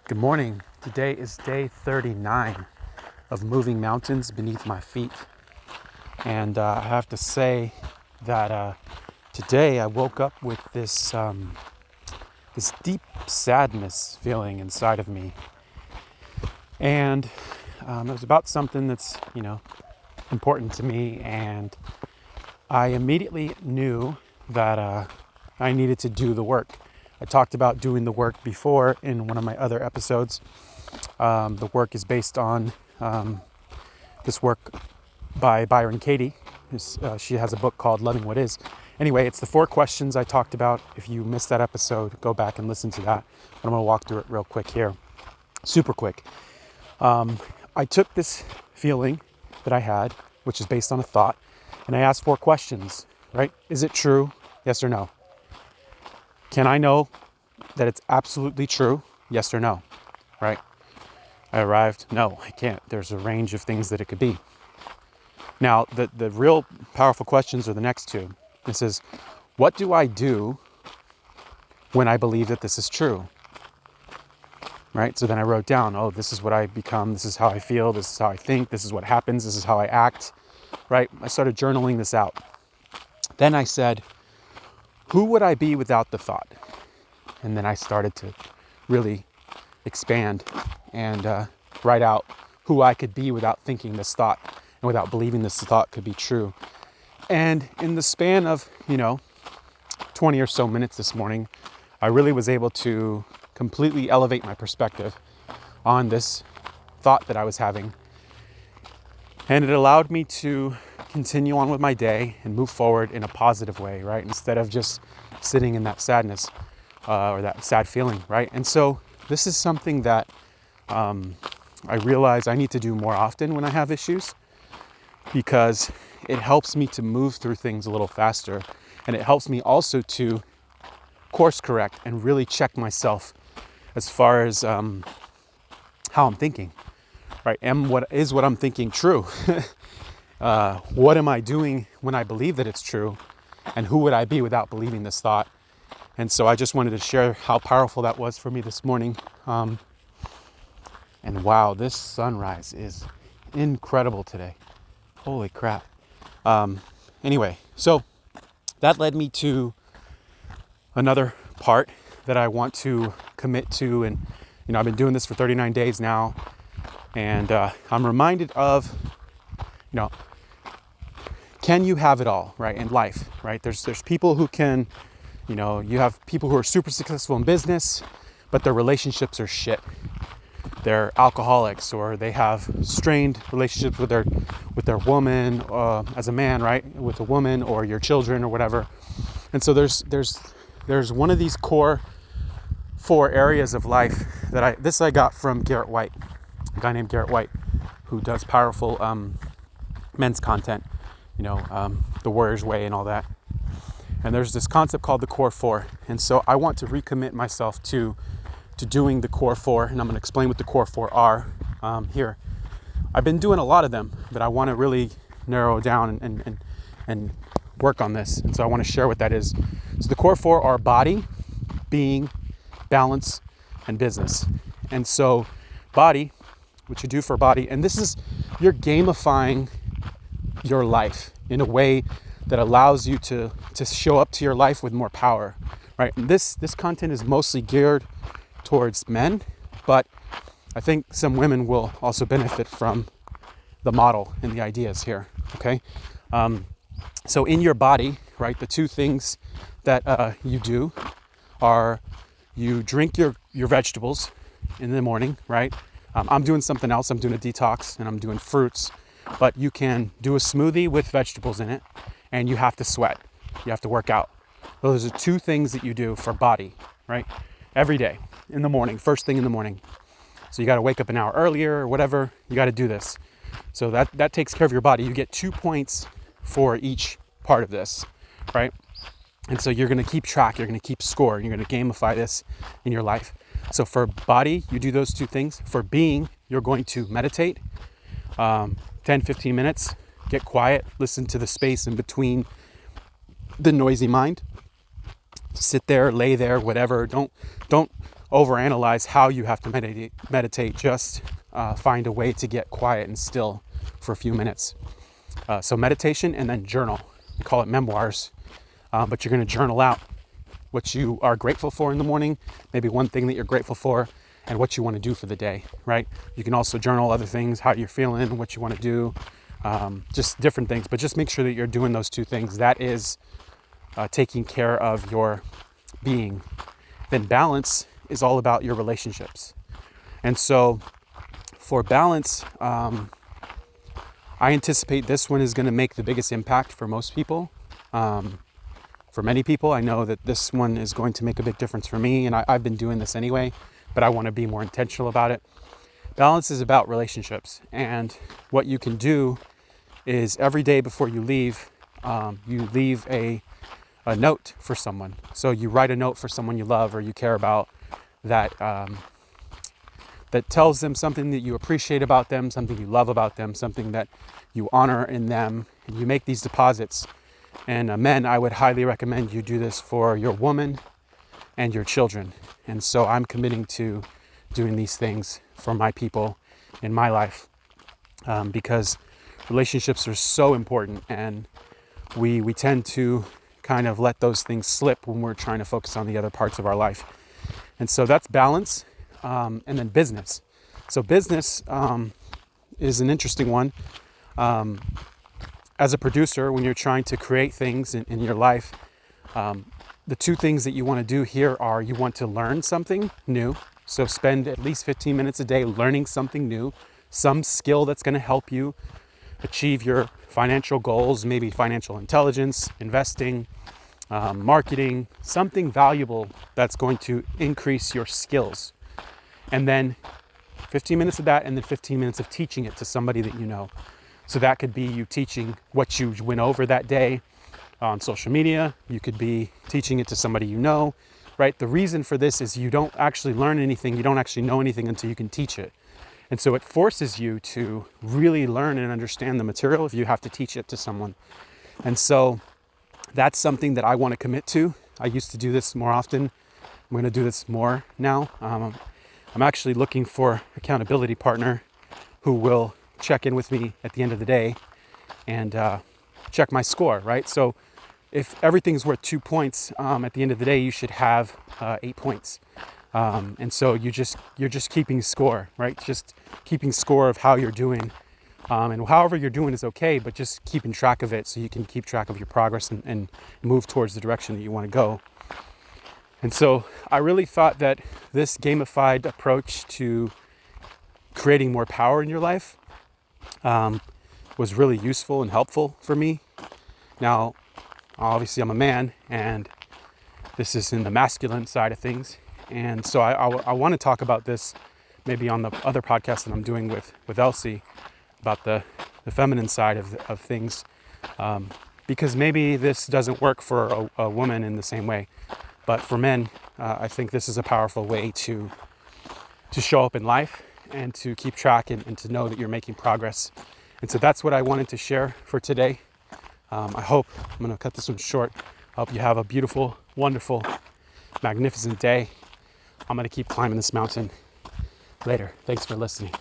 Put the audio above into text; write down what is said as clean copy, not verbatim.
Good morning. Today is day 39 of moving mountains beneath my feet. And I have to say that today I woke up with this deep sadness feeling inside of me. And it was about something that's, important to me. And I immediately knew that I needed to do the work. I talked about doing the work before in one of my other episodes. The work is based on this work by Byron Katie. She has a book called Loving What Is. Anyway, it's the 4 questions I talked about. If you missed that episode, go back and listen to that. But I'm going to walk through it real quick here. Super quick. I took this feeling that I had, which is based on a thought, and I asked 4 questions, right? Is it true? Yes or no? Can I know that it's absolutely true? Yes or no? Right? I arrived, no, I can't. There's a range of things that it could be. Now, the real powerful questions are the next 2. This is, what do I do when I believe that this is true? Right? So then I wrote down, this is what I become. This is how I feel. This is how I think. This is what happens. This is how I act. Right? I started journaling this out. Then I said, who would I be without the thought? And then I started to really expand and write out who I could be without thinking this thought and without believing this thought could be true. And in the span of, 20 or so minutes this morning, I really was able to completely elevate my perspective on this thought that I was having. And it allowed me to continue on with my day and move forward in a positive way, right? Instead of just sitting in that sadness or that sad feeling, right? And so this is something that I realize I need to do more often when I have issues, because it helps me to move through things a little faster. And it helps me also to course correct and really check myself as far as how I'm thinking, right? What I'm thinking true? What am I doing when I believe that it's true? And who would I be without believing this thought? And so I just wanted to share how powerful that was for me this morning. And wow, this sunrise is incredible today. Holy crap. Anyway, so that led me to another part that I want to commit to. And, I've been doing this for 39 days now. And I'm reminded of, can you have it all, right, in life, right? There's people who can, you have people who are super successful in business, but their relationships are shit. They're alcoholics, or they have strained relationships with their woman, as a man, right, with a woman, or your children, or whatever. And so there's one of these core 4 areas of life that I got from Garrett White, a guy named Garrett White, who does powerful men's content, the Warrior's Way and all that. And there's this concept called the core 4. And so I want to recommit myself to doing the core 4, and I'm going to explain what the core 4 are here. I've been doing a lot of them, but I want to really narrow down and work on this. And so I want to share what that is. So the core 4 are body, being, balance, and business. And so body, what you do for body, and this is, you're gamifying your life in a way that allows you to show up to your life with more power, right? And this content is mostly geared towards men, but I think some women will also benefit from the model and the ideas here, okay? So in your body, right, the 2 things that you do are you drink your vegetables in the morning, right? I'm doing something else. I'm doing a detox and I'm doing fruits, but you can do a smoothie with vegetables in it, and you have to sweat. You have to work out. Those are 2 things that you do for body, right? Every day in the morning, first thing in the morning. So you got to wake up an hour earlier or whatever. You got to do this. So that takes care of your body. You get 2 points for each part of this, right? And so you're going to keep track. You're going to keep score. You're going to gamify this in your life. So for body, you do those 2 things. For being, you're going to meditate 10-15 minutes, get quiet, listen to the space in between the noisy mind. Sit there, lay there, whatever. Don't overanalyze how you have to meditate. Just find a way to get quiet and still for a few minutes. So meditation, and then journal. We call it memoirs, but you're going to journal out what you are grateful for in the morning, maybe one thing that you're grateful for, and what you want to do for the day, right? You can also journal other things, how you're feeling, what you want to do, just different things, but just make sure that you're doing those two things. That is taking care of your being. Then balance is all about your relationships. And so for balance, I anticipate this one is going to make the biggest impact for most people. For many people, I know that this one is going to make a big difference for me, and I've been doing this anyway, but I want to be more intentional about it. Balance is about relationships, and what you can do is every day before you leave a note for someone. So you write a note for someone you love or you care about that that tells them something that you appreciate about them, something you love about them, something that you honor in them, and you make these deposits. And men, I would highly recommend you do this for your woman and your children. And so I'm committing to doing these things for my people in my life, because relationships are so important, and we tend to kind of let those things slip when we're trying to focus on the other parts of our life. And so that's balance. And then business. So business is an interesting one. As a producer, when you're trying to create things in your life, the two things that you want to do here are you want to learn something new. So spend at least 15 minutes a day learning something new, some skill that's going to help you achieve your financial goals, maybe financial intelligence, investing, marketing, something valuable that's going to increase your skills. And then 15 minutes of that, and then 15 minutes of teaching it to somebody that you know. So that could be you teaching what you went over that day on social media. You could be teaching it to somebody you know, right? The reason for this is you don't actually learn anything, you don't actually know anything until you can teach it. And so it forces you to really learn and understand the material if you have to teach it to someone. And so that's something that I want to commit to. I used to do this more often. I'm going to do this more now. I'm actually looking for an accountability partner who will check in with me at the end of the day and check my score, right? So if everything's worth 2 points, at the end of the day, you should have 8 points. And so you're just keeping score, right? Just keeping score of how you're doing. And however you're doing is okay, but just keeping track of it so you can keep track of your progress and move towards the direction that you want to go. And so I really thought that this gamified approach to creating more power in your life was really useful and helpful for me. Now, obviously I'm a man, and this is in the masculine side of things. And so I want to talk about this maybe on the other podcast that I'm doing with Elsie about the feminine side of things, because maybe this doesn't work for a woman in the same way. But for men, I think this is a powerful way to show up in life and to keep track and to know that you're making progress. And so that's what I wanted to share for today. I'm going to cut this one short. I hope you have a beautiful, wonderful, magnificent day. I'm going to keep climbing this mountain later. Thanks for listening.